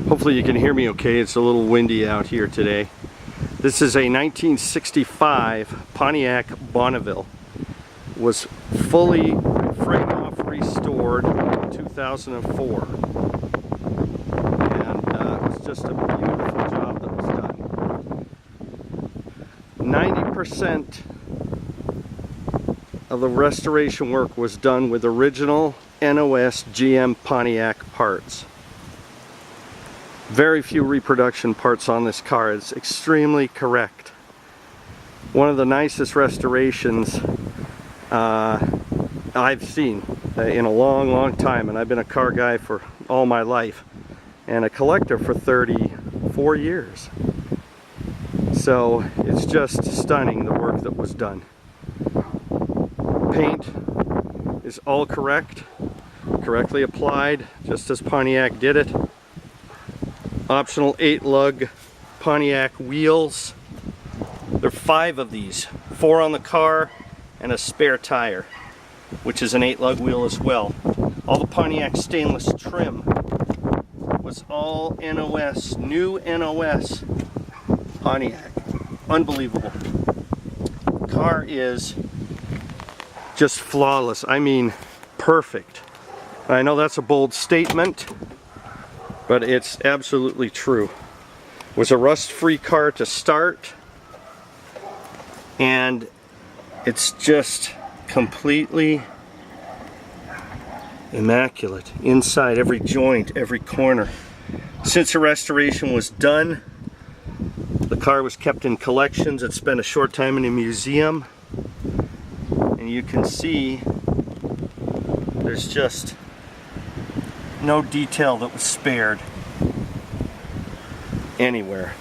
Hopefully you can hear me okay. It's a little windy out here today. This is a 1965 Pontiac Bonneville. Was fully frame off restored in 2004. And it was just a beautiful job that was done. 90% of the restoration work was done with original NOS GM Pontiac parts. Very few reproduction parts on this car. It's extremely correct. One of the nicest restorations I've seen in a long time, and I've been a car guy for all my life and a collector for 34 years. So it's just stunning, the work that was done. Paint is all correctly applied, just as Pontiac did it. Optional 8-lug Pontiac wheels. There are 5 of these, 4 on the car and a spare tire, which is an 8-lug wheel as well. All the Pontiac stainless trim was all NOS, new NOS Pontiac. Unbelievable. The car is just flawless. I mean, perfect. I know that's a bold statement, but it's absolutely true. It was a rust-free car to start, and it's just completely immaculate inside, every joint, every corner. Since the restoration was done, the car was kept in collections. It spent a short time in a museum, and you can see there's just no detail that was spared anywhere.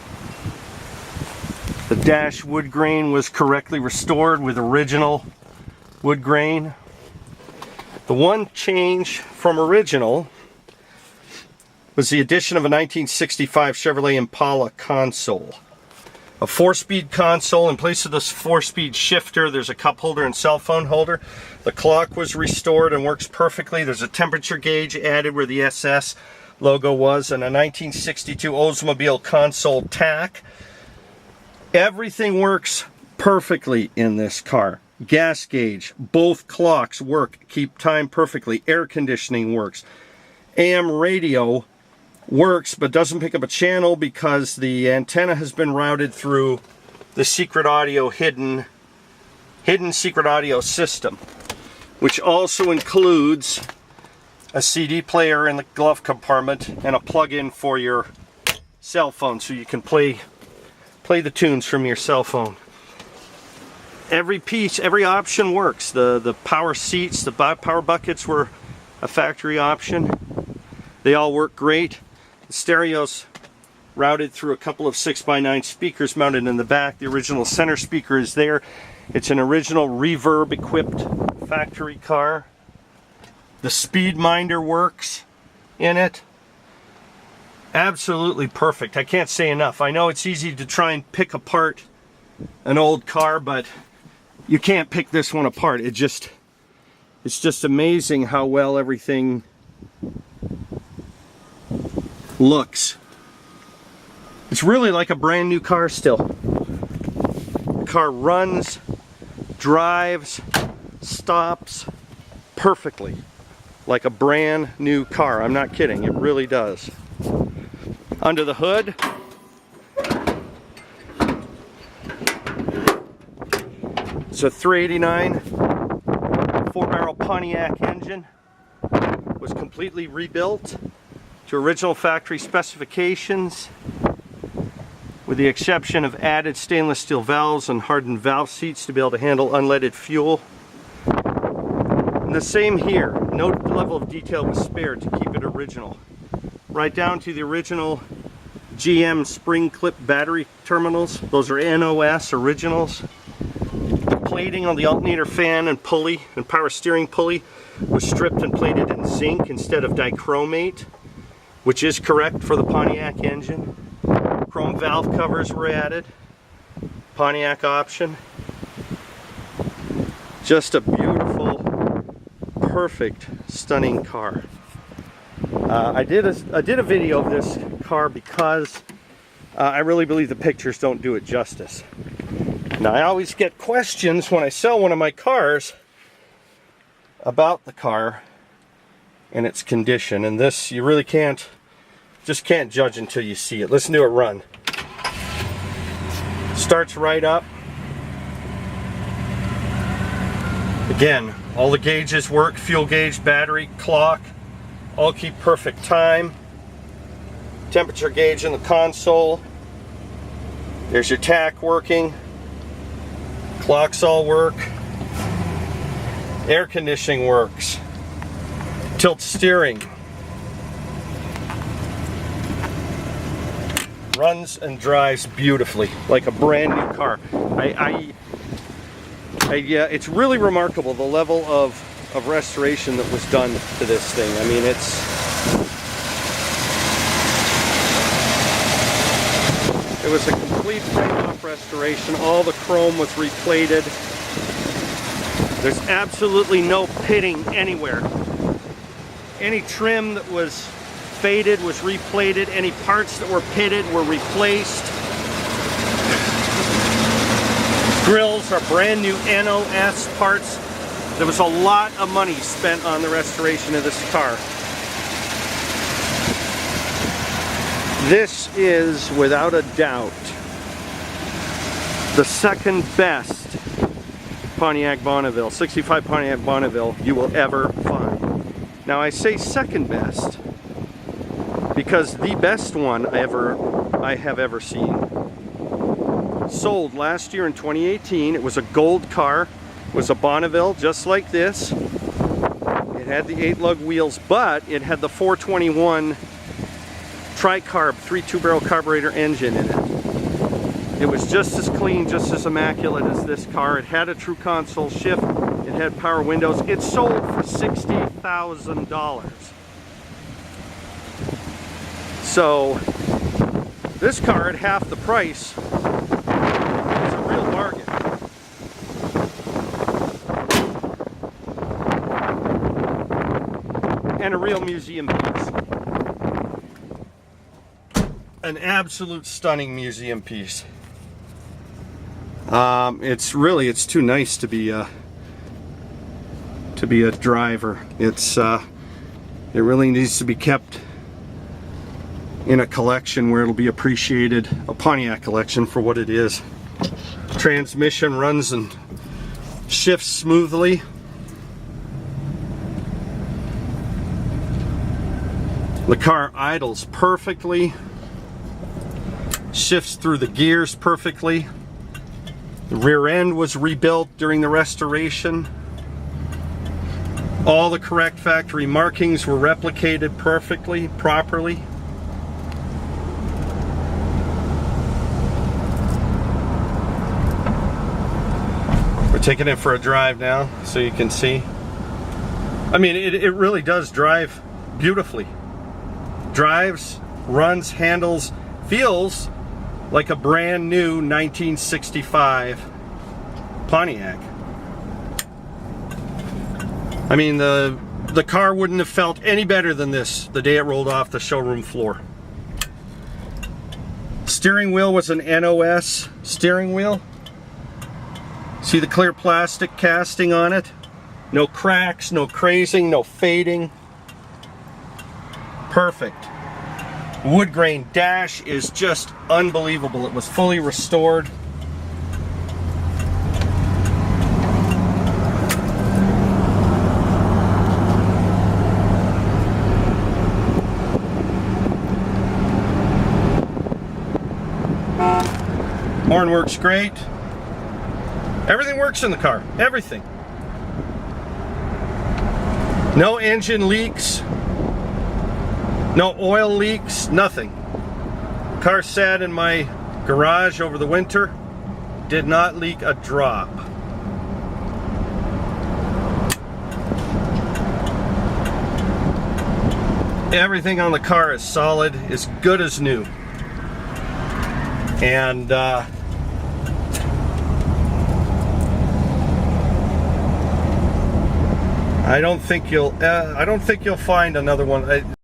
The dash wood grain was correctly restored with original wood grain. The one change from original was the addition of a 1965 Chevrolet Impala console. A 4-speed console. In place of this 4-speed shifter, there's a cup holder and cell phone holder. The clock was restored and works perfectly. There's a temperature gauge added where the SS logo was, and a 1962 Oldsmobile console tack. Everything works perfectly in this car. Gas gauge, both clocks work, keep time perfectly. Air conditioning works. AM radio works, but doesn't pick up a channel because the antenna has been routed through the secret audio hidden secret audio system, which also includes a CD player in the glove compartment and a plug-in for your cell phone, so you can play the tunes from your cell phone. Every piece, every option works. The power seats, the power buckets were a factory option. They all work great. The stereo's routed through a couple of 6x9 speakers mounted in the back. The original center speaker is there. It's an original reverb equipped factory car. The speed minder works in it. Absolutely perfect. I can't say enough. I know it's easy to try and pick apart an old car, but you can't pick this one apart. It's just amazing how well everything looks. It's really like a brand new car still. The car runs, drives, stops perfectly like a brand new car. I'm not kidding, it really does. Under the hood, it's a 389 4-barrel Pontiac engine. Was completely rebuilt to original factory specifications, with the exception of added stainless steel valves and hardened valve seats to be able to handle unleaded fuel. And the same here, no level of detail was spared to keep it original. Right down to the original GM spring clip battery terminals. Those are NOS originals. The plating on the alternator fan and pulley and power steering pulley was stripped and plated in zinc instead of dichromate, which is correct for the Pontiac engine. Chrome valve covers were added. Pontiac option. Just a beautiful, perfect, stunning car. I did a video of this car because I really believe the pictures don't do it justice. Now, I always get questions when I sell one of my cars about the car and its condition, and this you really can't judge until you see it. Listen to it run. Starts right up. Again, all the gauges work, fuel gauge, battery, clock, all keep perfect time. Temperature gauge in the console. There's your tach working. Clocks all work. Air conditioning works. Tilt steering. Runs and drives beautifully, like a brand new car. Yeah, it's really remarkable the level of restoration that was done to this thing. I mean, it was a complete frame-off restoration. All the chrome was replated. There's absolutely no pitting anywhere. Any trim that was faded was replated. Any parts that were pitted were replaced. Grills are brand new NOS parts. There was a lot of money spent on the restoration of this car. This is, without a doubt, the second best Pontiac Bonneville, 65 Pontiac Bonneville you will ever find. Now, I say second best because the best one I have ever seen sold last year in 2018. It was a gold car. It was a Bonneville just like this. It had the 8-lug wheels, but it had the 421 tri-carb 3 barrel carburetor engine in it. It was just as clean, just as immaculate as this car. It had a true console shift. It had power windows. It sold for $60,000. So this car at half the price is a real bargain. And a real museum piece. An absolute stunning museum piece. It's too nice to be a driver. It really needs to be kept in a collection where it'll be appreciated, a Pontiac collection for what it is. Transmission runs and shifts smoothly. The car idles perfectly, shifts through the gears perfectly. The rear end was rebuilt during the restoration. All the correct factory markings were replicated perfectly, properly. We're taking it for a drive now so you can see. I mean, it really does drive beautifully. Drives, runs, handles, feels like a brand new 1965 Pontiac. I mean, the car wouldn't have felt any better than this the day it rolled off the showroom floor. Steering wheel was an NOS steering wheel. See the clear plastic casting on it? No cracks, no crazing, no fading. Perfect. Wood grain dash is just unbelievable. It was fully restored. Horn works great. Everything works in the car. Everything. No engine leaks. No oil leaks, nothing. Car sat in my garage over the winter, did not leak a drop. Everything on the car is solid, as good as new. And I don't think you'll find another one.